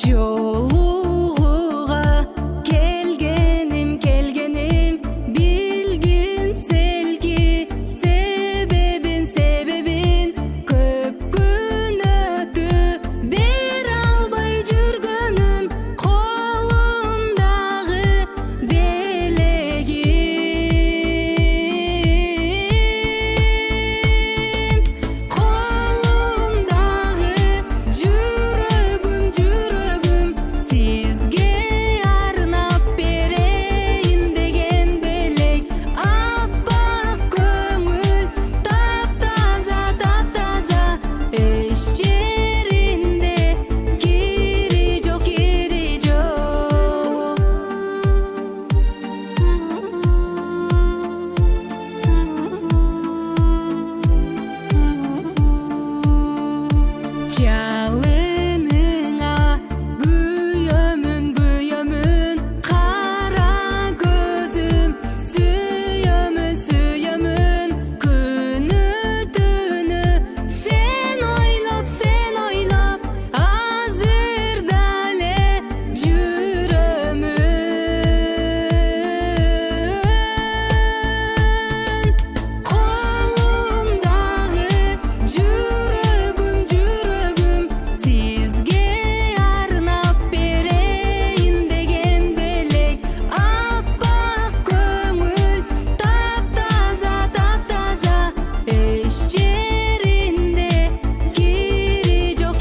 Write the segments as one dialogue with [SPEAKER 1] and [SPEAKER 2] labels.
[SPEAKER 1] жолугуга келгеним билгин селки себебин көп күн өтү бере албай жүргөнүм колумдагы белегим колумдагы жүрөгүм сизге арнап берейин деген белек аппак көңүл таптаза эч жеринде кири жок жалыныңа күйөмүн кара көзүм сүйөмүн күнү түнү сен ойлоп азыр дале жүрөмүн колумдагы жүрөгүм сизге арнап берейин деген белек аппак көңүл таптаза эч жеринде кири жок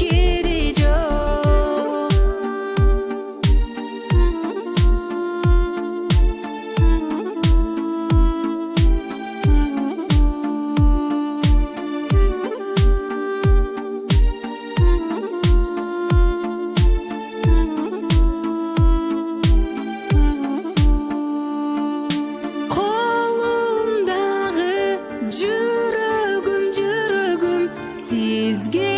[SPEAKER 1] колумдагы жүрөгүм сизге